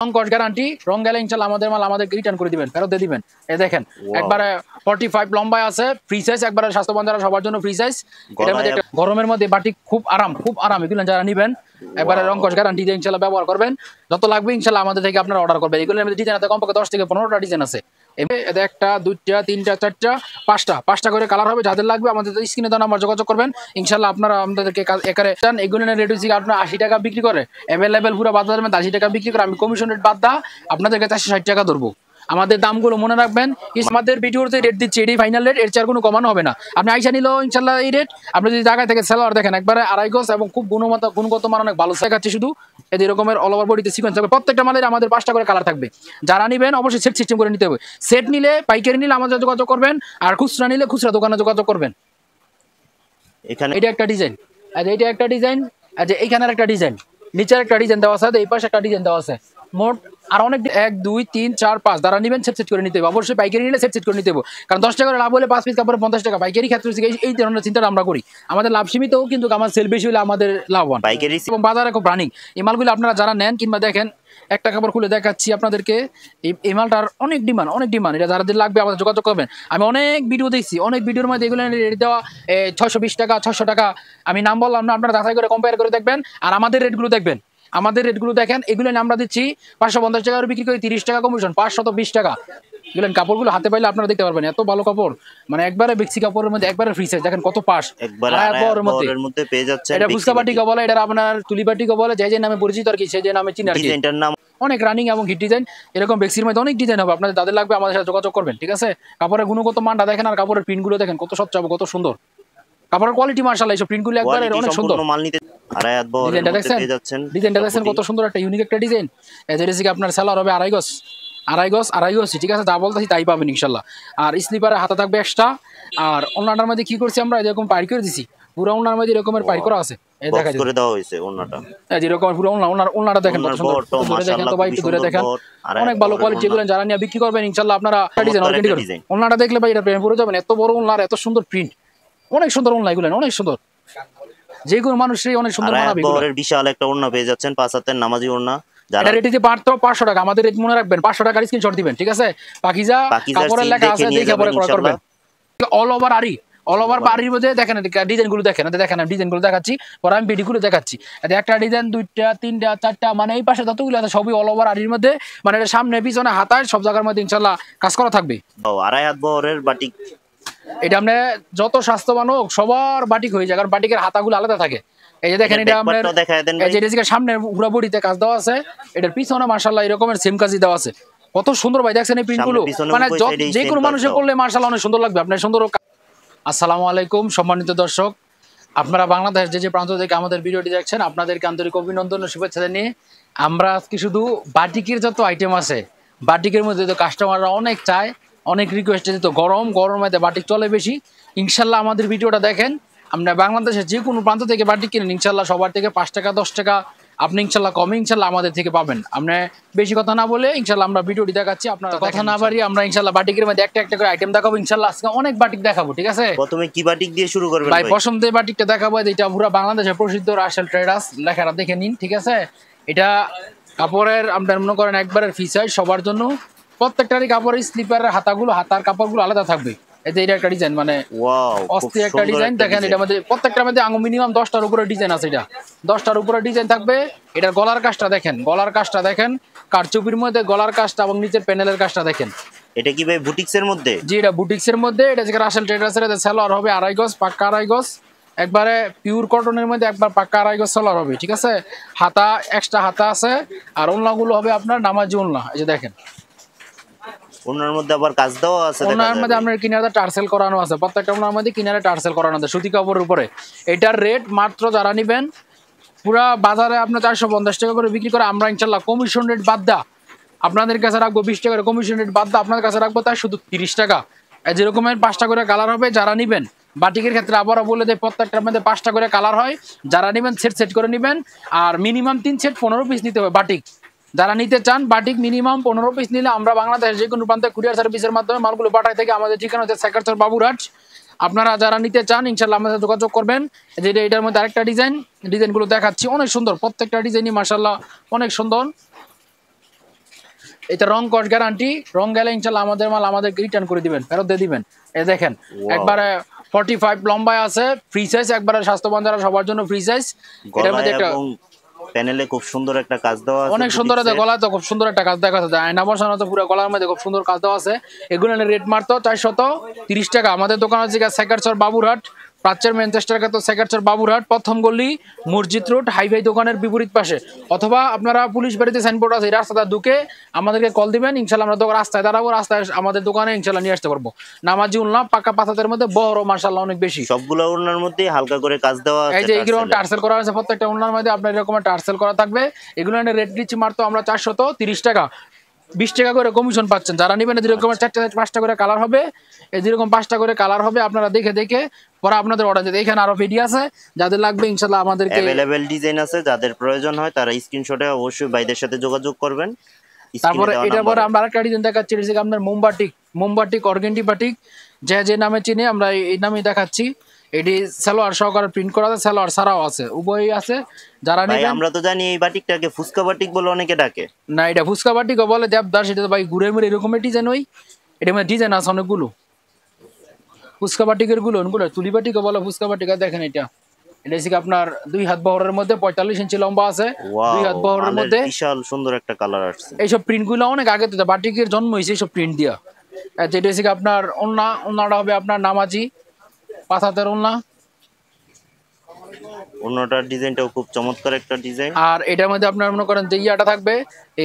কস guarantee, রং গেলে ইনশাআল্লাহ আমাদের মাল আমাদের রিটার্ন করে দিবেন, ফেরত দিয়ে দিবেন। এই দেখেন একবারে 45 লম্বায় আছে, ফ্রি সাইজ, একবারে স্বাস্থ্যবান যারা সবার জন্য ফ্রি সাইজ। এটার মধ্যে গরমের মধ্যে বাটিক খুব আরাম এগুলো যারা নিবেন একবারে রং কস গ্যারান্টি দিয়ে ইনশাআল্লাহ ব্যবহার করবেন। যত লাগবে ইনশাআল্লাহ আমাদের থেকে আপনারা অর্ডার করবেন। এগুলোর মধ্যে ডিজাইন আছে কমপক্ষে 10 থেকে 15টা ডিজাইন আছে। একটা, দুইটা, তিনটা, চারটা, পাঁচটা করে কালার হবে। যাদের লাগবে আমাদের স্ক্রিনে দেওয়া নাম্বার যোগাযোগ করবেন। ইনশাআল্লাহ আপনারা আমাদেরকে একারে চান। এগুলো রেট হচ্ছে আপনার 80 টাকা বিক্রি করে, অ্যাভেলেবেল পুরো বাজারের মধ্যে 80 টাকা বিক্রি করে। আমি কমিশন রেট বাদ দা আপনাদেরকে 460 টাকা ধরবো। আমাদের দামগুলো মনে রাখবেন। আমাদের ভিডিওতে রেট দিচ্ছি, এটাই ফাইনাল রেট, এর চেয়ে কোনো কমানো হবে না। আপনি আইসা নিলেও ইনশাআল্লাহ এই রেট। আপনি যদি জায়গায় থেকে সেলার দেখেন একবারে 2.5 গজ এবং খুব গুণগত মান অনেক ভালো দেখাচ্ছে। শুধু এই রকমের অল ওভার বডিতে সিকোয়েন্স থাকবে। প্রত্যেকটা মালের আমাদের 5টা করে কালার থাকবে। যারা নেবেন অবশ্যই সেট সিস্টেম করে নিতে হবে। সেট নিলে পাইকারি নিলে আমাদের যোগাযোগ করবেন, আর খুচরা নিলে খুচরা দোকানে যোগাযোগ করবেন। এখানে এটা একটা ডিজাইন, এইটা একটা ডিজাইন, এইখানের একটা ডিজাইন, নিচের একটা ডিজাইন দেওয়া আছে, এই পাশে একটা ডিজাইন দেওয়া আছে। মোট আর অনেক 1 2 3 4 5 যারা নেবেন সেট করে নিতে হবে। অবশ্যই পাইকারি নিলে সেট করে নিতে হবে। কারণ 10 টাকা লাভ হলে 5 পিস কাপড়ে 50 টাকা। পাইকারি ক্ষেত্রে এই ধরনের চিন্তাটা আমরা করি। আমাদের লাভ সীমিতও, কিন্তু আমার সেল বেশি হলে আমাদের লাভবান। পাইকারি এবং বাজারে খুব রানিং এই মালগুলো আপনারা যারা নেন কিংবা দেখেন, একটা কাপড় খুলে দেখাচ্ছি আপনাদেরকে। এই মালটার অনেক ডিমান্ড। এটা যাদের লাগবে আমাদের যোগাযোগ করবেন। আমি অনেক ভিডিও দেখছি, অনেক ভিডিওর মধ্যে এগুলো রেট দেওয়া 620 টাকা, 600 টাকা। আমি নাম বললাম না, আপনারা যাচাই করে কম্পেয়ার করে দেখবেন। আর আমাদের রেটগুলো দেখবেন, আমাদের রেটগুলো দেখেন। এগুলো আমরা দিচ্ছি 550 টাকা বিক্রি করি, 30 টাকা কমিশন, 520 টাকা। এগুলো কাপড়গুলো হাতে পাইলে আপনারা দেখতে পারবেন, এত ভালো কাপড়। মানে একবারে বেক্সি কাপড়ের মধ্যে একবারে ফ্রি সাইজ। দেখেন কত পাশ এর মধ্যে পেয়ে যাচ্ছে। এটা বুস্কা বাটিকা বলে, এটা আপনার তুলি বাটিকা বলে, যে নামে পরিচিত আর কি, সেই যে নামে চিনি আর কি। এটার নাম অনেক রানিং এবং হিট ডিজাইন। এরকম বেক্সির মধ্যে অনেক ডিজাইন হবে। আপনাদের যাদের লাগবে আমাদের সাথে যোগাযোগ করবেন, ঠিক আছে? কাপড়ের গুণগত মানটা দেখেন, আর কাপড়ের প্রিন্টগুলো দেখেন কত স্বচ্ছ, কত সুন্দর কাপড়ের কোয়ালিটি। মাশাআল্লাহ, এইসব প্রিন্টগুলো একবারে অনেক সুন্দর। ডিজাইনটা দেখছেন কত সুন্দর, একটা ইউনিক একটা ডিজাইন। যেটা আপনার সেলার হবে 2.5 গজ, ঠিক আছে? যা বলতেছি তাই পাবেন ইনশাআল্লাহ। আর স্লিপারে হাতা থাকবে এক্সট্রা। আর ওনাটার মধ্যে কি করছি আমরা, এরকম পাইর করে দিছি। পুরো ওনার মধ্যে এরকমের পাইর করা আছে। এই দেখা যায় করে দেওয়া হয়েছে ওনাটা। যেরকম পুরো ওনাটা দেখেন কত সুন্দর। ধরে দেখেন তো ভাই, একটু ধরে দেখেন, অনেক ভালো কোয়ালিটি। এগুলো যারা নিয়ে বিক্রি করবেন ইনশাআল্লাহ আপনারা ডিজাইন অর্গানিক করবেন। ওনাটা দেখলে ভাই এটা প্রেমে পড়ে যাবেন। এত বড় ওনার, এত সুন্দর প্রিন্ট, অনেক সুন্দর ওনা। এগুলো অনেক সুন্দর, যে কোনো মানুষই অনেক সুন্দর মানাবে। এগুলোর বিশাল একটা ওড়না পেয়ে যাচ্ছেন, 5 হাতের নামাজি ওড়না। যারা রেট দিতে পারতো 500 টাকা। আমাদের রেট মনে রাখবেন, 500 টাকার স্ক্রিনশট দিবেন, ঠিক আছে? পাকিজা কাপড়ের লেখা আছে, দেখে পরে ক্রয় করবেন। অল ওভার বাড়ির মধ্যে দেখেন ডিজাইনগুলো দেখেন, দেখেন আমি ডিজাইনগুলো দেখাচ্ছি, পরে আমি ভিডিওগুলো দেখাচ্ছি। একটা ডিজাইন, 2টা, 3টা, 4টা, মানে এই পাশে যতগুলো আছে সবই অল ওভার আড়ির মধ্যে। মানে এটা সামনে পিছনে হাতায় সব জায়গার মধ্যে ইনশাআল্লাহ কাজ করা থাকবে। 2.5 হাত বহরের বাটিক। এটা আমরা যত স্বাস্থ্যবান হোক সবার বাটিক হয়ে যায়, কারণ বাটিকের হাতাগুলো আলাদা থাকে। এই যে দেখেন, এটা আপনার সামনে পুরো বডিতে কাজ দেওয়া আছে, এটার পিছনে মাশাআল্লাহ এরকমের সেম কাজই দেওয়া আছে। কত সুন্দর ভাই, দেখছেন এই প্রিন্টগুলো? মানে যে কোনো মানুষে করলে মাশাআল্লাহ অনেক সুন্দর লাগবে। আপনার সুন্দর। আসসালামু আলাইকুম সম্মানিত দর্শক, আপনারা বাংলাদেশ যে প্রান্ত থেকে আমাদের ভিডিওটি দেখছেন, আপনাদেরকে আন্তরিক অভিনন্দন ও শুভেচ্ছা জানিয়ে আমরা আজকে শুধু বাটিকের যত আইটেম আছে, বাটিকের মধ্যে তো কাস্টমাররা অনেক চায়, অনেক রিকোয়েস্ট, তো গরমের মধ্যে বাটিক চলে বেশি। ইনশাল্লাহ আমাদের ভিডিওটা দেখেন। আপনার বাংলাদেশের যে কোনো প্রান্ত থেকে বাটিক কিনেন ইনশাল্লাহ সবার থেকে 5 টাকা 10 টাকা আপনি ইনশাল্লাহ কমে ইনশাল্লাহ আমাদের থেকে পাবেন। আমরা বেশি কথা না বলে ইনশাল্লাহ আমরা ভিডিওটি দেখাচ্ছি। আপনারা কথা না বাড়িয়ে আমরা ইনশাল্লাহ বাটিকের মধ্যে একটা একটা করে আইটেম দেখাবো ইনশাল্লাহ। আজকে অনেক বাটিক দেখাবো, ঠিক আছে? প্রথমে কি বাটিক দিয়ে শুরু করবেন ভাই? পছন্দের বাটিকটা দেখাবো, এটা পুরো বাংলাদেশের প্রসিদ্ধ রাসেল ট্রেডার্স, লেখাটা দেখে নিন, ঠিক আছে? এটা কাপড়ের আপনার মনে করেন একবারের ফ্রি সাইজ সবার জন্য। প্রত্যেকটারই কাপড়ের স্লিপারের হাতার কাপড়গুলো আলাদা থাকবে। এটা একটা ডিজাইন, মানে অস্থির একটা ডিজাইন। দেখেন এটার মধ্যে প্রত্যেকটার মধ্যে মিনিমাম 10টার উপরে ডিজাইন আছে। এটা 10টার উপরে ডিজাইন থাকবে। এটার গলার কাজটা দেখেন, কারচুপির মধ্যে গলার কাজটা এবং নিচের প্যানেলের কাজটা দেখেন। এটা কি ভাই বুটিক্সের মধ্যে? জি, এটা বুটিক্সের মধ্যে। এটা যে রাসেল ট্রেডার্সের সালোয়ার হবে 2.5 গজ, পাক্কা 2.5 গজ, একবারে পিওর কটনের মধ্যে একবার পাক্কা 2.5 গজ সালোয়ার হবে, ঠিক আছে? হাতা এক্সট্রা হাতা আছে। আর ওড়নাগুলো হবে আপনার নামাজি ওড়না। এই যে দেখেন, ওনার মধ্যে আবার কাজ দেওয়া আছে। ওনার মধ্যে আপনার কিনারে টার্সেল করানো আছে। প্রত্যেকটা ওনার মধ্যে কিনারে টার্সেল করানো আছে সুতি কাপড়ের উপরে। এটার রেট মাত্র যারা নেবেন পুরা বাজারে আপনার 450 টাকা করে বিক্রি করে, আমরা ইনশাল্লাহ কমিশন রেট বাদ দা আপনাদের কাছে রাখবো 20 টাকা কমিশন রেট বাদ দা আপনার কাছে রাখবো তাই শুধু 30 টাকা। যেরকমের 5টা করে কালার হবে। যারা নেবেন বাটিকের ক্ষেত্রে আবারও বলে দেয়, প্রত্যেকটার মধ্যে 5টা করে কালার হয়। যারা নেবেন সেট করে নেবেন। আর মিনিমাম 3 সেট 15 পিস নিতে হবে বাটিক। যারা নিতে চান বাটিক মিনিমাম 15 পিস নিলে আমরা বাংলাদেশের যে কোনো প্রান্তে কুরিয়ার সার্ভিসের মাধ্যমে মালগুলো পাঠাই থেকে। আমাদের ঠিকানা হচ্ছে সেক্টর বাবুরহাট। আপনারা যারা নিতে চান ইনশাল্লাহ আমাদের যোগাযোগ করবেন। যেটা এটার মধ্যে আরেকটা ডিজাইনগুলো দেখাচ্ছি, অনেক সুন্দর। প্রত্যেকটা ডিজাইনই মাশাআল্লাহ অনেক সুন্দর। এটা রং কস গ্যারান্টি, রং গেলে ইনশাল্লাহ আমাদের মাল আমাদেরকে রিটার্ন করে দিবেন, ফেরত দিয়ে দিবেন। এই দেখেন একবারে 45 লম্বায় আছে, ফ্রি সাইজ, একবারে স্বাস্থ্যবান যারা সবার জন্য ফ্রি সাইজ। এটার মধ্যে একটা প্যানেলে খুব সুন্দর একটা কাজ দেওয়া আছে, অনেক সুন্দর আছে, গলায় তো খুব সুন্দর একটা কাজ দেখা যাচ্ছে, আয়না বসানো তো পুরো গলার মধ্যে খুব সুন্দর কাজ দেওয়া আছে। এগুলো রেট মাত্র 430 টাকা। আমাদের দোকান হচ্ছে সেকারচর বাবুরহাট, প্রাচ্যের ম্যানচেস্টার তো সেকারচর বাবুরহাট, প্রথম গলি মসজিদ রোড, হাইওয়ে দোকানের বিপরীত পাশে। অথবা আপনারা পুলিশ বাড়িতে সাইনবোর্ড আছে, এই রাস্তাটা ঢুকে আমাদেরকে কল দিবেন, ইনশাল্লাহ আমরা দোকান রাস্তায় দাঁড়াবো, রাস্তায় আমাদের দোকানে ইনশাল্লাহ নিয়ে আসতে পারবো। নামাজি উল্লাহ পাকা পাতাদের মধ্যে বড় মাশাআল্লাহ অনেক বেশি, সবগুলো ওড়নার মধ্যে হালকা করে কাজ দেওয়া আছে। এই যে এইগুলো টার্সেল করা আছে, প্রত্যেকটা ওড়নার মধ্যে আপনার এরকম টার্সেল করা থাকবে। এগুলো রেট দিচ্ছি মাত্র আমরা 430 টাকা, 20 টাকা করে কমিশন পাচ্ছেন। যারা নেবেন যেরকম 4টা 5টা করে কালার হবে, এই যেরকম 5টা করে কালার হবে, আপনারা দেখে দেখে পরে আপনাদের অর্ডার দিতে। এখানে আরো ভিডিও আছে, যাদের লাগবে ইনশাআল্লাহ আমাদেরকে अवेलेबल ডিজাইন আছে, যাদের প্রয়োজন হয় তারা স্ক্রিনশটে অবশ্যই ভাইদের সাথে যোগাযোগ করবেন। তারপরে এটার পরে আমরা আরেকটা ডিজাইন দেখাচ্ছি, এটা আপনার মোমবাটিক অর্গেন্ডি বাটিক, যে নামে চিনি আমরা এই নামে দেখাচ্ছি। এটি সালোয়ার সহকারে প্রিন্ট করা আছে, সালোয়ার ছাড়াও আছে, উভয়ই আছে। যারা নেবেন, আমরা তো জানি এই বাটিকটাকে ফুসকা বাটিক বলে অনেকে ডাকে। না, এটা ফুসকা বাটিকও বলে, দেবদার, সেটা তো ভাই ঘুরে মুড়ে এরকমের ডিজাইন। ওই এটা মানে ডিজাইন আছে অনেকগুলো, ফুসকা বাটিকের গুলো তুলি বাটিকও বলে, ফুসকা বাটিক। দেখেন এটা হচ্ছে আপনার 2 হাত বহরের মধ্যে 45 ইঞ্চি লম্বা আছে, 2 হাত বহরের মধ্যে বিশাল সুন্দর একটা কালার আসছে। এইসব প্রিন্ট গুলো অনেক আগে তো বাটিকের জন্ম হয়েছে এইসব প্রিন্ট দিয়া। যেটা হচ্ছে আপনার ওন্নাটা হবে আপনার নামাজি 5 হাতের ওন্না, ওন্নাটার ডিজাইনটাও খুব চমৎকার একটা ডিজাইন। আর এটার মধ্যে আপনার মনে করেন যে ইয়াটা থাকবে,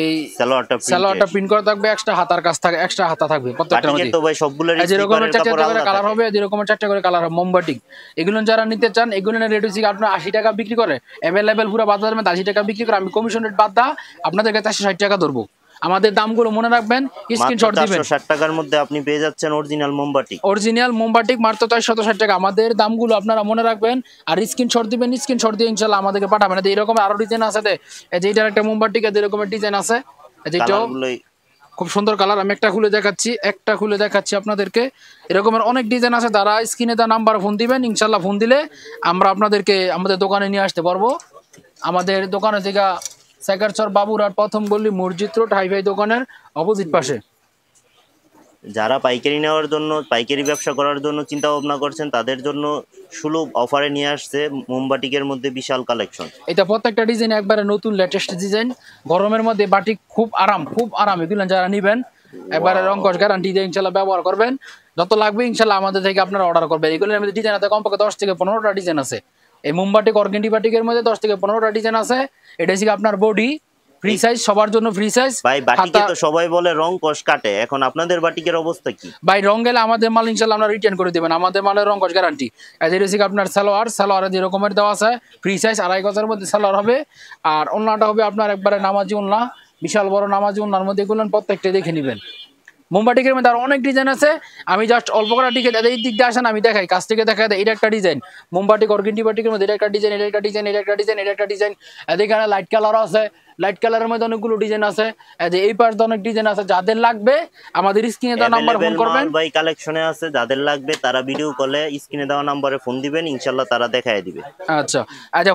এই সালোয়ারটা প্রিন্ট করা থাকবে, এক্সট্রা হাতার কাজ থাকে, এক্সট্রা হাতা থাকবে প্রত্যেকটার মধ্যে। তো ভাই সবগুলোর যেরকম 4টা করে কালার হবে, যেরকম 4টা করে কালার হবে মোমবাটিক। এগুলো যারা নিতে চান, এগুলো রেট হচ্ছে আপনার 80 টাকা বিক্রি করে, অ্যাভেলেবেল পুরো বাজারের মধ্যে 80 টাকা বিক্রি করে। আমি কমিশন রেট বাদ দা আপনাদেরকে 460 টাকা ধরবো। আমাদের দামগুলো মনে রাখবেন, স্ক্রিনশট দিবেন। 460 টাকার মধ্যে আপনি পেয়ে যাচ্ছেন অরিজিনাল মোমবাটিক মাত্র 460 টাকা। আমাদের দামগুলো আপনারা মনে রাখবেন আর স্ক্রিনশট দিবেন, স্ক্রিনশট দিয়ে ইনশাআল্লাহ আমাদেরকে পাঠাবেন। এরকম আরো ডিজাইন আছে, এই যে এটার একটা মোমবাটিক এরকমের ডিজাইন আছে, যেটাও খুব সুন্দর কালার। আমি একটা খুলে দেখাচ্ছি আপনাদেরকে। এরকমের অনেক ডিজাইন আছে, যারা স্ক্রিনে দেওয়া নাম্বার ফোন দিবেন, ইনশাআল্লাহ ফোন দিলে আমরা আপনাদেরকে আমাদের দোকানে নিয়ে আসতে পারবো। আমাদের দোকানে থেকে সেকারচর বাবুরহাট, প্রথম গলি মসজিদ রোড, হাইওয়ে দোকানের অপোজিট পাশে। যারা পাইকারি নেওয়ার জন্য, পাইকারি ব্যবসা করার জন্য চিন্তা ভাবনা করছেন, তাদের জন্য সুলভ অফারে নিয়ে আসছে মোমবাটিকের মধ্যে বিশাল কালেকশন। এটা প্রত্যেকটা ডিজাইন একবারে নতুন লেটেস্ট ডিজাইন, গরমের মধ্যে বাটিক খুব আরাম। এগুলো যারা নেবেন একবারে রং কস গ্যারান্টি দিয়ে ইনশাআল্লাহ ব্যবহার করবেন। যত লাগবে ইনশাআল্লাহ আমাদের থেকে আপনারা অর্ডার করবেন। এগুলোর মধ্যে ডিজাইন আছে কমপক্ষে 10 থেকে 15টা ডিজাইন আছে। এই মোমবাটিক অর্গেন্ডি বাটিকের মধ্যে 10 থেকে 15টা ডিজাইন আছে। এটা হচ্ছে আপনার বডি ফ্রি সাইজ, সবার জন্য ফ্রি সাইজ। ভাই বাটিকে তো সবাই বলে রং কস কাটে, এখন আপনাদের বাটিকের অবস্থা কি? ভাই রং গেলে আমাদের মাল ইনশাআল্লাহ আমরা রিটার্ন করে দিবেন, আমাদের মালের রং কস গ্যারান্টি। এটা হচ্ছে আপনার সালোয়ার যে রকমের দেওয়া আছে, ফ্রি সাইজ 2.5 গজের মধ্যে সালোয়ার হবে। আর ওন্নাটা হবে আপনার একবারে নামাজি ওন্না, বিশাল বড় নামাজি ওন্নার মধ্যে। এগুলো প্রত্যেকটা দেখে নেবেন। মোমবাটিকের মধ্যে আরো অনেক ডিজাইন আছে, আমি জাস্ট অল্প করে টিকে এই দিক দিয়ে আসেন, আমি দেখাই, কাছ থেকে দেখা দেয়। এটা একটা ডিজাইন মোমবাটিক অর্গেন্ডি বাটিকের মধ্যে, এটা একটা ডিজাইন, এটা একটা ডিজাইন, এটা একটা ডিজাইন, এটা একটা ডিজাইন। এখানে লাইট কালারও আছে, লাইট কালারের মধ্যে অনেকগুলো ডিজাইন আছে। এই পাশে অনেক ডিজাইন আছে। যাদের লাগবে আমাদের স্ক্রিনে দেওয়া নাম্বার ফোন করবেন। ভাই কালেকশনে আছে, যাদের লাগবে তারা ভিডিও কলে স্ক্রিনে দেওয়া নম্বরে ফোন দিবেন, ইনশাআল্লাহ তারা দেখায় দিবে। আচ্ছা,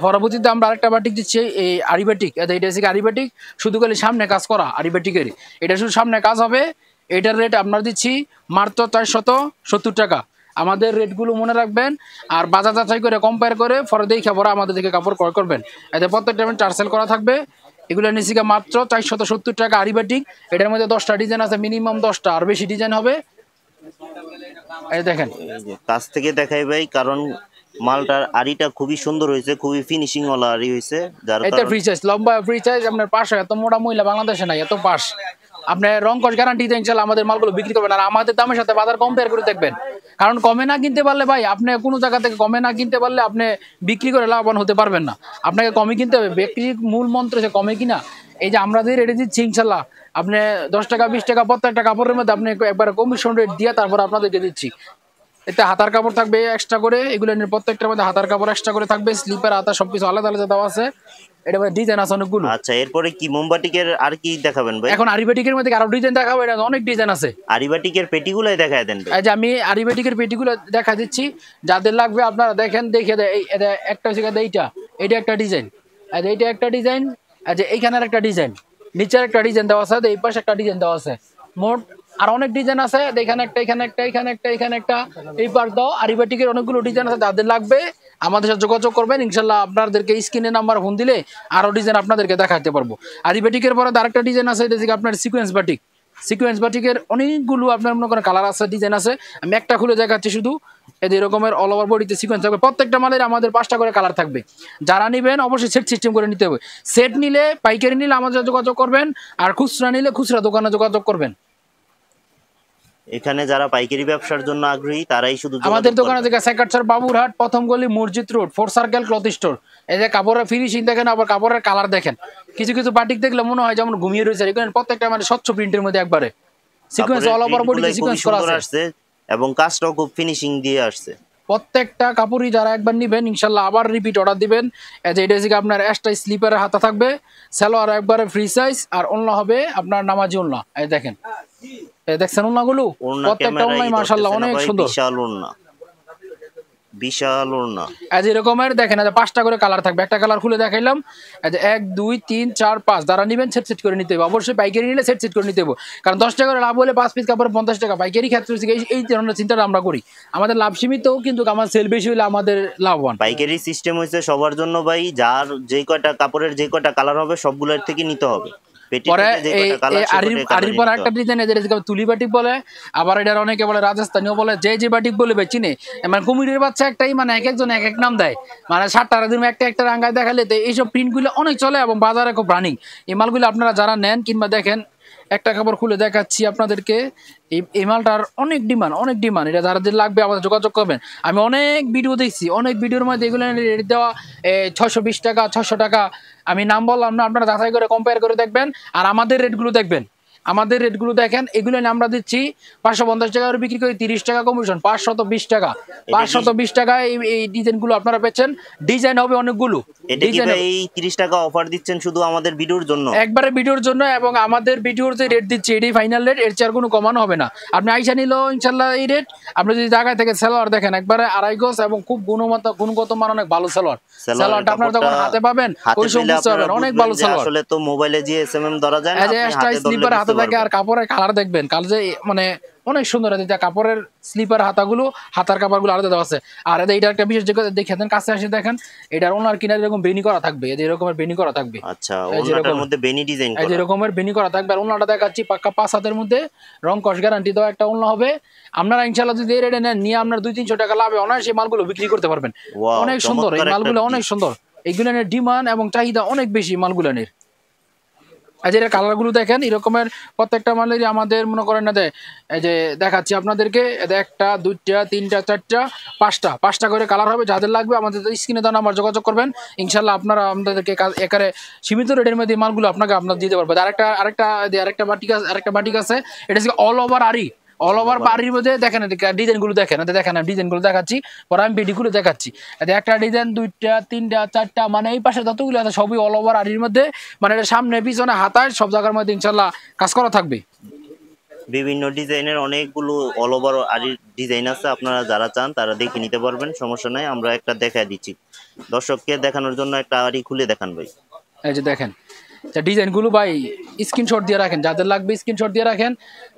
পরবর্তীতে আমরা আরেকটা বাটিক দিচ্ছি, এই আরিবাটিক। এটা হচ্ছে আরিবাটিক, শুধু খালি সামনে কাজ করা আরিবাটিকের, এটা শুধু সামনে কাজ হবে। এটার রেট আমরা দিচ্ছি মাত্র 470 টাকা। আমাদের রেটগুলো মনে রাখবেন, আর বাজার যাচাই করে কম্পেয়ার করে পরে দেখে পরে আমাদের থেকে কাপড় ক্রয় করবেন। এতে প্রত্যেকটা টার্সেল করা থাকবে। এগুলো নিচ্ছি মাত্র 470 টাকা আরিবাটিক। এটার মধ্যে 10টা ডিজাইন আছে, মিনিমাম 10টা, আর বেশি ডিজাইন হবে। এই দেখেন কাছ থেকে দেখাই ভাই, কারণ মালটার আড়িটা খুবই সুন্দর হয়েছে, খুবই ফিনিশিং ওয়ালা আড়ি হয়েছে। এটা ফ্রি সাইজ, লম্বা ফ্রি সাইজ। আপনার পাশ এত মোটা মহিলা বাংলাদেশে নাই, এত পাশ। আপনার রং কস গ্যারান্টি দিয়ে ইনশাআল্লাহ আমাদের মালগুলো বিক্রি করবেন। আর আমাদের দামের সাথে বাজার কম্পেয়ার করে দেখবেন, কারণ কমে না কিনতে পারলে ভাই, আপনি কোনো জায়গা থেকে কমে না কিনতে পারলে আপনি বিক্রি করে লাভবান হতে পারবেন না। আপনাকে কমে কিনতে হবে, ব্যক্তির মূল মন্ত্র সে কমে কিনা। এই যে আমরা যে রেটে দিচ্ছি ইনশাআল্লাহ, আপনি 10 টাকা 20 টাকা প্রত্যেকটা কাপড়ের মধ্যে আপনি একবার কমিশন রেট দিয়ে তারপর আপনাদেরকে দিচ্ছি। এতে হাতার কাপড় থাকবে এক্সট্রা করে, এগুলো প্রত্যেকটার মধ্যে হাতার কাপড় এক্সট্রা করে থাকবে, স্লিপার হাতা সবকিছু আলাদা আলাদা দেওয়া আছে। এটা ডিজাইন আছে অনেকগুলো। আচ্ছা, এরপরে কি মোমবাটিকের আর কি দেখাবেন ভাই? এখন আরিবাটিকের মধ্যে আরো ডিজাইন দেখাবো, এটা অনেক ডিজাইন আছে। আরিবাটিকের পেটিগুলাই দেখায় দেন ভাই। এই যে আমি আরিবাটিকের পেটিগুলো দেখা দিচ্ছি, যাদের লাগবে আপনারা দেখেন, দেখে দেয়। এটা একটা হচ্ছে এইটা, এটা একটা ডিজাইন, এইটা একটা ডিজাইন, এইখানের একটা ডিজাইন, নিচের একটা ডিজাইন দেওয়া আছে, এই পাশে একটা ডিজাইন দেওয়া আছে, মোট আর অনেক ডিজাইন আছে। এখানে একটা, এখানে একটা, এখানে একটা, এখানে একটা, এই পার দাও। আরিবাটিকের অনেকগুলো ডিজাইন আছে, যাদের লাগবে আমাদের সাথে যোগাযোগ করবেন। ইনশাল্লাহ আপনাদেরকে স্ক্রিনে নাম্বার ফোন দিলে আরো ডিজাইন আপনাদেরকে দেখাতে পারবো। আরিবাটিকের পরে আরেকটা ডিজাইন আছে, এটা থেকে আপনার সিকোয়েন্স বাটিক। সিকোয়েন্স বাটিকের অনেকগুলো আপনার মনে করেন কালার আছে, ডিজাইন আছে। আমি একটা খুলে দেখাচ্ছি শুধু। এই এরকমের অল ওভার বডিতে সিকোয়েন্স থাকবে। প্রত্যেকটা মালের আমাদের 5টা করে কালার থাকবে। যারা নেবেন অবশ্যই সেট সিস্টেম করে নিতে হবে। সেট নিলে, পাইকারি নিলে আমাদের যোগাযোগ করবেন, আর খুচরা নিলে খুচরা দোকানে যোগাযোগ করবেন। এখানে যারা পাইকারি ব্যবসার জন্য আগ্রহী তারাই শুধু আমাদের দোকানে থেকে সেকাটছর বাবুরহাট, প্রথম গলি, মসজিদ রোড, 4 সার্কেল ক্লথ স্টোর। এই যে কাপড়ের ফিনিশিং দেখেন, আবার কাপড়ের কালার দেখেন। কিছু কিছু বাটিক দেখলে মনে হয় যেমন ঘুমিয়ে রয়েছে। এখানে প্রত্যেকটা মানে স্বচ্ছ প্রিন্টের মধ্যে একবারে সিকোয়েন্স অল ওভার বডিতে সিকোয়েন্স করা আছে এবং কাজটাও খুব ফিনিশিং দিয়ে আসছে। প্রত্যেকটা কাপড়ই যারা একবার নেবেন ইনশাল্লাহ আবার রিপিট অর্ডার দিবেন। এই যে এটা হচ্ছে আপনার এক্সট্রা স্লিপারের হাতা থাকবে, সালোয়ার একবারে ফ্রি সাইজ, আর ওন্না হবে আপনার নামাজি ওন্না। এই দেখেন, এই দেখছেন ওন্নাগুলো, প্রত্যেকটা ওন্নাই মাশাআল্লাহ অনেক সুন্দর, বিশাল ওন্না, বিশাল ওন্না। এই যে এরকমের দেখেন, এই যে 5টা করে কালার থাকবে। একটা কালার খুলে দেখাইলাম। এই যে 1 2 3 4 5 যারা নেবেন সেট সেট করে নিতে হবে। অবশ্যই পাইকারি নিলে সেট সেট করে নিতে হবে, কারণ 10 টাকা করে লাভ হলে 5 পিস কাপড় 50 টাকা। পাইকারি ক্ষেত্রে এই ধরনের চিন্তাটা আমরা করি। আমাদের লাভ সীমিত, কিন্তু আমার সেল বেশি হলে আমাদের লাভবান। পাইকারি সিস্টেম হয়েছে সবার জন্য ভাই, যার যে কয়টা কাপড়ের যে কয়টা কালার হবে সবগুলোর থেকে নিতে হবে। পরে আরির পর একটা ডিজাইন এদের তুলি বাটিক বলে, আবার এটার অনেকে বলে রাজস্থানীও বলে, যে বাটিক বলে চিনে। মানে কুমিরের বাচ্চা একটাই, মানে এক একজন এক এক নাম দেয়। মানে 7টা দিন একটা একটা রাঙ্গায় দেখালে তো এইসব প্রিন্টগুলো অনেক চলে এবং বাজারে খুব রানিং। এই মালগুলো আপনারা যারা নেন কিংবা দেখেন, একটা কাপড় খুলে দেখাচ্ছি আপনাদেরকে। এই মালটার অনেক ডিমান্ড, অনেক ডিমান্ড। এটা যাদের লাগবে আমাদের যোগাযোগ করবেন। আমি অনেক ভিডিও দেখছি, অনেক ভিডিওর মধ্যে এগুলো রেট দেওয়া 620 টাকা, 600 টাকা। আমি নাম বললাম না, আপনারা যাচাই করে কম্পেয়ার করে দেখবেন, আর আমাদের রেটগুলো দেখবেন। আমাদের রেটগুলো দেখেন, এগুলো আমরা দিচ্ছি 550 টাকা করে বিক্রি করি, 30 টাকা কমিশন, 520 টাকা। 520 টাকায় এই ডিজাইনগুলো আপনারা পেয়েছেন। ডিজাইন হবে অনেকগুলো। ডিজাইন এই 30 টাকা অফার দিচ্ছেন শুধু আমাদের ভিডিওর জন্য, একবারে ভিডিওর জন্য, এবং আমাদের ভিডিওর যে রেট দিচ্ছি এটাই ফাইনাল রেট, এর চেয়ে আর কোনো কমানো হবে না। আপনি আইসা নিলেও ইনশাল্লাহ এই রেট। আপনি যদি জায়গায় থেকে সালোয়ার দেখেন, একবারে 2.5 গজ এবং খুব গুণগত মান অনেক ভালো সালোয়ার। সালোয়ারটা আপনারা যখন হাতে পাবেন ওই সময় বুঝতে পারবেন অনেক ভালো সালোয়ার। আসলে তো মোবাইলে যে এসএমএম ধরা যায় না, এই যে এক্সট্রা স্লিপার হাতে থাকে, আর কাপড়ের কালার দেখবেন, কাল যে মানে অনেক সুন্দর। কাপড়ের স্লিপার হাতাগুলো, হাতার কাপড়গুলো আলাদা দেওয়া আছে। আর এটা একটা বিশেষ দেখেন, কাছে আসে দেখেন, এটার ওনার কিনারে এরকম বেনি করা থাকবে, এই যে এরকমের বেনি করা থাকবে। আচ্ছা, ওনাটার মধ্যে বেনি ডিজাইন করা, এই যে এরকমের বেনি করা থাকবে। আর ওনাটা দেখাচ্ছি পাক্কা 5 হাতের মধ্যে, রং কস গ্যারান্টি দেওয়া একটা ওনা হবে। আপনারা ইনশাআল্লাহ যদি এই রেটে নেন, নিয়ে আপনার 200-300 টাকা লাভে অনায়াসে মালগুলো বিক্রি করতে পারবেন। অনেক সুন্দর এই মালগুলো, অনেক সুন্দর। এইগুলোর ডিমান্ড এবং চাহিদা অনেক বেশি মালগুলোর। এই যে কালারগুলো দেখেন, এরকমের প্রত্যেকটা মালেরই আমাদের মনে করেন না দেয়। এই যে দেখাচ্ছি আপনাদেরকে, 1টা 2টা 3টা 4টা 5টা করে কালার হবে। যাদের লাগবে আমাদের স্ক্রিনে দেওয়া নাম্বার যোগাযোগ করবেন। ইনশাল্লাহ আপনারা আমাদেরকে একারে সীমিত রেটের মধ্যে মালগুলো আপনারা দিতে পারবেন। আরেকটা বাটিক আছে, এটা হচ্ছে অল ওভার আরি। অল ওভার বাড়ির মধ্যে দেখেন ডিজাইনগুলো দেখেন, ডিজাইনগুলো দেখাচ্ছি, পরে আমি ভিডিওগুলো দেখাচ্ছি। একটা ডিজাইন 2টা 3টা 4টা, মানে এই পাশে যতগুলো আছে সবই অল ওভার আরির মধ্যে। মানে এটা সামনে পিছনে হাতায় সব জায়গার মধ্যে ইনশাল্লাহ কাজ করা থাকবে। বিভিন্ন ডিজাইনের অনেকগুলো অল ওভার আরির ডিজাইন আছে, আপনারা যারা চান তারা দেখে নিতে পারবেন, সমস্যা নাই। আমরা একটা দেখায় দিচ্ছি দর্শককে দেখানোর জন্য, একটা আরি খুলে দেখান ভাই। এই যে দেখেন ডিজাইনগুলো ভাই, স্ক্রিনশট দিয়ে রাখেন, যাদের লাগবে স্ক্রিনশট দিয়ে রাখেন।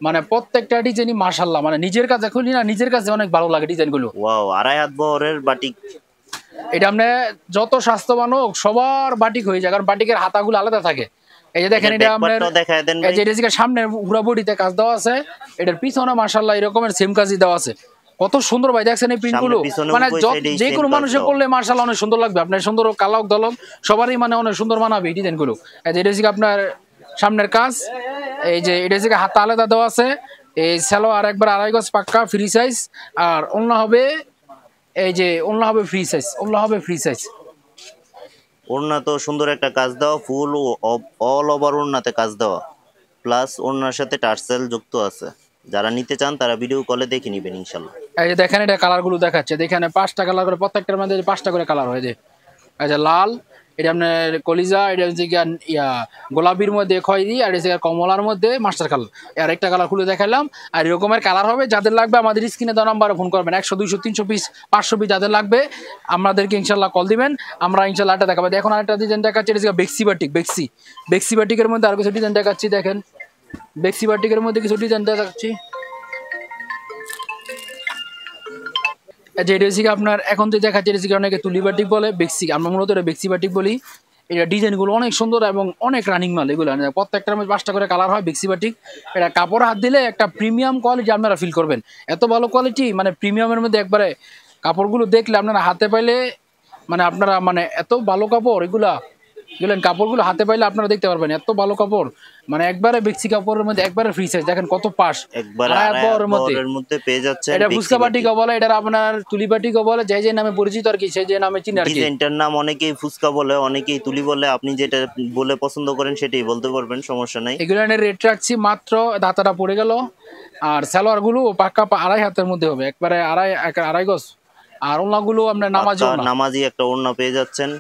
মানে প্রত্যেকটা ডিজাইনই মাশাআল্লাহ, মানে নিজের কাছে খুলি না, নিজের কাছে অনেক ভালো লাগে ডিজাইনগুলো। ওয়াও, 2.5 হাত বহরের বাটিক। এটা আপনি যত স্বাস্থ্যবান হোক সবার বাটিক হয়ে যায়, কারণ বাটিকের হাতাগুলো আলাদা থাকে। এই যে দেখেন, এটা আপনার এই যে এটা সামনে পুরো বডিতে কাজ দেওয়া আছে, এটার পিছনে মাশাআল্লাহ এরকমের সেম কাজই দেওয়া আছে। কত সুন্দর ভাই, দেখছেন এই প্রিন্টগুলো, মানে যে কোনো মানুষে করলে মাশাআল্লাহ অনেক সুন্দর লাগবে। আপনার সুন্দর কালাক দলক সবারই মানে অনেক সুন্দর মানাবে এই ডিজাইনগুলো। এই যে এটা হচ্ছে আপনার সামনের কাজ, এই যে এটা হচ্ছে হাতা আলাদা দেওয়া আছে। এই সালোয়ার একবার 2.5 গজ পাক্কা ফ্রি সাইজ, আর ওন্না হবে এই যে ওন্না হবে ফ্রি সাইজ, ওন্না হবে ফ্রি সাইজ। ওড়না তো সুন্দর একটা কাজ দেওয়া, ফুল অল ওভার ওড়নাতে কাজ দেওয়া, প্লাস ওড়নার সাথে টার্সেল যুক্ত আছে। যারা নিতে চান তারা ভিডিও কলে দেখে নেবেন ইনশাল্লাহ। এই যে দেখেন, এটা কালারগুলো দেখাচ্ছে, দেখেন 5টা কালার করে, প্রত্যেকটার মধ্যে 5টা করে কালার হয়ে যায়। এই যে লাল, এটা আপনার কলিজা, এটা হচ্ছে ইয়া গোলাপির মধ্যে খয়েরি, আর হচ্ছে কমলার মধ্যে মাস্টার কালার। আর একটা কালার খুলে দেখালাম। আর এরকমের কালার হবে, যাদের লাগবে আমাদের স্ক্রিনে দেওয়া নাম্বারে ফোন করবেন। 100, 200, 300 পিস, 500 পিস যাদের লাগবে আমাদেরকে ইনশাল্লাহ কল দিবেন, আমরা ইনশাল্লাহ এটা দেখাবো। এখন আরেকটা ডিজাইন দেখাচ্ছি, এটা বেক্সি বাটিক। বেক্সি বাটিকের মধ্যে আর কিছু ডিজাইন দেখাচ্ছি, দেখেন বেক্সি বাটিকের মধ্যে কিছু ডিজাইন দেখাচ্ছি। এটা হচ্ছে আপনার এখন যে দেখাচ্ছে, এটা অনেকে তুলি বাটিক বলে, বেক্সি আমরা মূলত এটা বেক্সি বাটিক বলি। এটা ডিজাইনগুলো অনেক সুন্দর এবং অনেক রানিং মাল এগুলো, প্রত্যেকটার মধ্যে 5টা করে কালার হয় বেক্সি বাটিক। এটা কাপড় হাত দিলে একটা প্রিমিয়াম কোয়ালিটি আপনারা ফিল করবেন, এত ভালো কোয়ালিটি, মানে প্রিমিয়ামের মধ্যে একবারে কাপড়গুলো দেখলে আপনারা হাতে পাইলে মানে আপনারা মানে এত ভালো কাপড় এগুলা কাপড়গুলো হাতে পাইলে আপনারা দেখতে পারবেন এত ভালো কাপড়, মানে একবারে বেক্সি কাপড়ের মধ্যে একবারে ফ্রি সাইজ, দেখেন কত পাশ একবারে মধ্যে পেয়ে যাচ্ছে। এটা ফুসকা বাটিকা বলে, এটা আপনার তুলি বাটিকা বলে, যে নামে পরিচিত আর কি, সেই যে নামে চিনি আর কি। ডিজাইনটার নাম অনেকেই ফুসকা বলে, অনেকেই তুলি বলে, আপনি যেটা বলে পছন্দ করেন সেটাই বলতে পারবেন, সমস্যা নাই। এগুলো রেট রাখছি মাত্র, দাতাটা পড়ে গেল। আর সালোয়ার গুলো পাক্কা 2.5 হাতের মধ্যে হবে, একবারে আড়াই গজ। আর ওড়নাগুলো আপনার নামাজি একটা ওড়না পেয়ে যাচ্ছেন।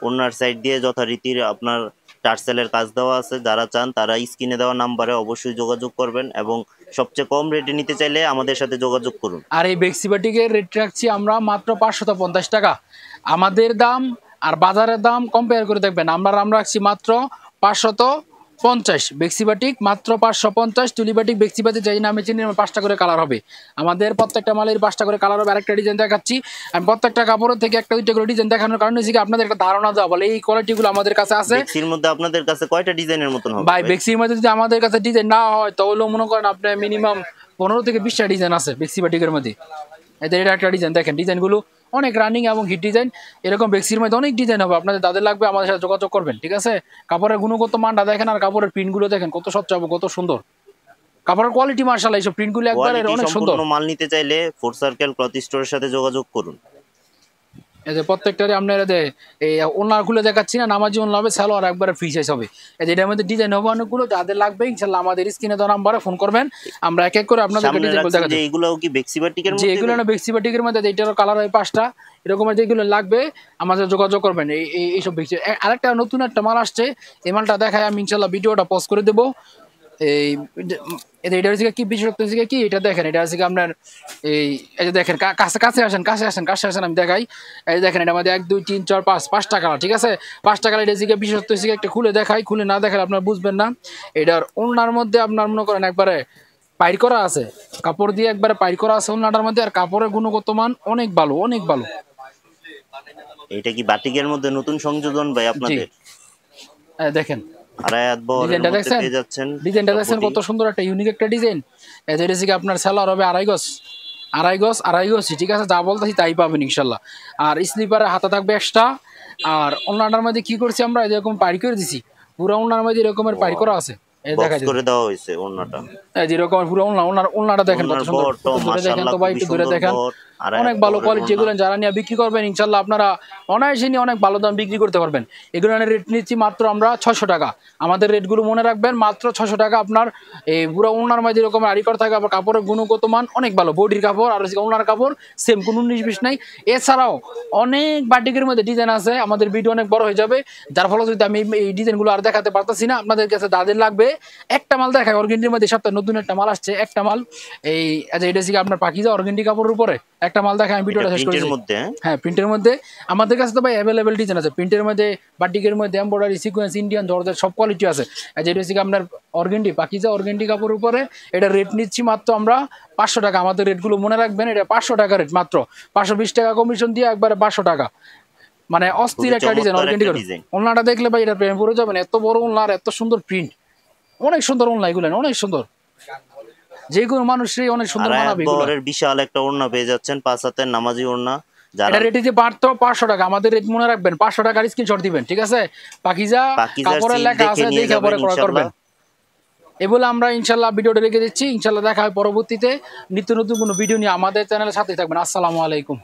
ওড়নার সাইড দিয়ে যথারীতি আপনার টার্সেলের কাজ দেওয়া আছে। যারা চান তারা স্ক্রিনে দেওয়া নাম্বারে অবশ্যই যোগাযোগ করবেন, এবং সবচেয়ে কম রেটে নিতে চাইলে আমাদের সাথে যোগাযোগ করুন। আর এই বেক্সি বাটিকের রেট রাখছি আমরা মাত্র 550 টাকা। আমাদের দাম আর বাজারের দাম কম্পেয়ার করে দেখবেন, আমরা রাখছি মাত্র 550। বেক্সি বাটিক মাত্র 550। তুলি বাটিক বেক্সি বাটিক যাই নামে চিনি, 5টা করে কালার হবে আমাদের, প্রত্যেকটা মালের 5টা করে কালার হবে। আরেকটা ডিজাইন দেখাচ্ছি আমি, প্রত্যেকটা কাপড়ের থেকে 1-2টা করে ডিজাইন দেখানোর কারণে হচ্ছে আপনাদের একটা ধারণা দেওয়া, বলে এই কোয়ালিটিগুলো আমাদের কাছে আছে। বেক্সির মধ্যে আপনাদের কাছে কয়টা ডিজাইনের মতন হবে ভাই? বেক্সির মধ্যে যদি আমাদের কাছে ডিজাইন না হয় তাহলে মনে করেন আপনার মিনিমাম 15 থেকে 20টা ডিজাইন আছে বেক্সি বাটিকের মধ্যে। এদের এটা একটা ডিজাইন দেখেন, ডিজাইনগুলো অনেক রানিং এবং হিট ডিজাইন। এরকম বেক্সির মধ্যে অনেক ডিজাইন হবে, আপনাদের তাদের লাগবে আমাদের সাথে যোগাযোগ করবেন, ঠিক আছে? কাপড়ের গুণগত মানটা দেখেন, আর কাপড়ের প্রিন্টগুলো দেখেন কত স্বচ্ছ এবং কত সুন্দর কাপড়ের কোয়ালিটি। মাশাআল্লাহ, এইসব প্রিন্টগুলো একবারে অনেক সুন্দর। মাল নিতে চাইলে 4 সার্কেল ক্লথ স্টোরের সাথে যোগাযোগ করুন। এই যে প্রত্যেকটারে আপনার এই ওনার খুলে দেখাচ্ছি না, নামাজি ওনা হবে, সালোয়ার একবারে ফ্রি সাইজ হবে। এই যে এটার মধ্যে ডিজাইন হবে অনেকগুলো, যাদের লাগবে ইনশাআল্লাহ আমাদের স্ক্রিনে দেওয়া নাম্বারে ফোন করবেন, আমরা এক এক করে আপনাদেরকে ডিজাইনগুলো দেখাচ্ছি। যে এগুলো কি বেক্সি বাটিকের মধ্যে? যে এগুলো না বেক্সি বাটিকের মধ্যে, এটারও কালার হয় 5টা, এরকম যেগুলো লাগবে আমাদের যোগাযোগ করবেন। এইসব বেক্সি। আরেকটা নতুন একটা মাল আসছে, এই মালটা দেখায় আমি ইনশাআল্লাহ ভিডিওটা পজ করে দেবো। এটা হচ্ছে কি বিশেষত্ব হচ্ছে কি, এটা দেখেন, এটা হচ্ছে আপনার এই যে দেখেন, কাছে আসেন আমি দেখাই। এই দেখেন, এটা আমাদের 1, 2, 3, 4, 5টা কালার, ঠিক আছে? 5টা কালার। এটা হচ্ছে বিশেষত্ব হচ্ছে একটা খুলে দেখাই, খুলে না দেখালে আপনার বুঝবেন না। এটার ওড়নার মধ্যে আপনার মনে করেন একবারে পাইর করা আছে, কাপড় দিয়ে একবারে পাইর করা আছে ওড়নাটার মধ্যে, আর কাপড়ের গুণগত মান অনেক ভালো, অনেক ভালো। এটা কি বাটিকের মধ্যে নতুন সংযোজন ভাই আপনাদের? দেখেন ডিজাইনটা দেখছেন কত সুন্দর, একটা ইউনিক একটা ডিজাইন। এটা হচ্ছে আপনার সালোয়ার হবে 2.5 গজ, ঠিক আছে? যা বলতেছি তাই পাবেন ইনশাল্লাহ। আর স্লিপারের হাতা থাকবে এক্সট্রা। আর ওড়নাটার মধ্যে কি করছি আমরা, এরকম পাইর করে দিছি, পুরো ওড়নার মধ্যে এরকমের পাইর করা আছে। করে দেওয়া হয়েছে ওড়নাটা, যেরকম পুরো ওড়নাটা দেখেন কত সুন্দর, দেখেন তো ভাই, একটু ধরে দেখেন, অনেক ভালো কোয়ালিটি। এগুলো যারা নিয়ে বিক্রি করবেন ইনশাল্লাহ আপনারা অনায়াসে নিয়ে অনেক ভালো দাম বিক্রি করতে পারবেন। এগুলো রেট নিচ্ছি মাত্র আমরা 600 টাকা। আমাদের রেটগুলো মনে রাখবেন, মাত্র 600 টাকা। আপনার এই পুরো ওড়নার মধ্যে এরকম আড়ি করা থাকে, আবার কাপড়ের গুণগত মান অনেক ভালো, বডির কাপড় আর ওড়নার কাপড় সেম, কোনো 19-20 নাই। এছাড়াও অনেক বাটিকের মধ্যে ডিজাইন আছে, আমাদের ভিডিও অনেক বড় হয়ে যাবে, যার ফলে যদি আমি এই ডিজাইনগুলো আর দেখাতে পারতেছি না। আপনাদের কাছে যাদের লাগবে একটা মাল দেখায়, অর্গেন্ডির মধ্যে সপ্তাহে নতুন একটা মাল আসছে, একটা মাল এই এটা হচ্ছে আপনার পাকিজা অর্গেন্ডি কাপড়ের উপরে একটা মাল দেখায়, আমি ভিডিওটা শেষ করেছি। হ্যাঁ, প্রিন্টের মধ্যে আমাদের কাছে তো ভাই অ্যাভেলেবেল ডিজাইন আছে, প্রিন্টের মধ্যে, বাটিকের মধ্যে, এমব্রয়ডারি, সিকোয়েন্স, ইন্ডিয়ান, জর্জেট সব কোয়ালিটি আছে। যেটা হচ্ছে আপনার অর্গেন্ডি, পাকিজা অর্গেন্ডি কাপড়ের উপরে। এটা রেট নিচ্ছি মাত্র আমরা 500 টাকা। আমাদের রেটগুলো মনে রাখবেন, এটা 500 টাকা রেট, মাত্র 520 টাকা কমিশন দিয়ে একবারে 500 টাকা। মানে অস্থির একটা ডিজাইন, অর্গেন্ডি ওড়নাটা দেখলে ভাই এটা প্রেমে পড়ে যাবেন, এত বড় ওড়না আর এত সুন্দর প্রিন্ট, অনেক সুন্দর ওড়না, এগুলো অনেক সুন্দর, যে কোনো মানুষই অনেক সুন্দর মানাবে। বিশাল একটা ওড়না পেয়ে যাচ্ছেন, 5 হাতের নামাজি ওড়না। এটা রেট যে মাত্র 500 টাকা। আমাদের রেট মনে রাখবেন, 500 টাকার স্ক্রিনশট দিবেন, ঠিক আছে? পাকিজা কাপড়ের লেখা আছে, দেখে পরে ক্রয় করবেন। এগুলো আমরা ইনশাল্লাহ ভিডিওটা রেখে দিচ্ছি। ইনশাল্লাহ দেখা হয় পরবর্তীতে নিত্য নতুন কোনো ভিডিও নিয়ে। আমাদের চ্যানেলের সাথে থাকবেন। আসসালামু আলাইকুম।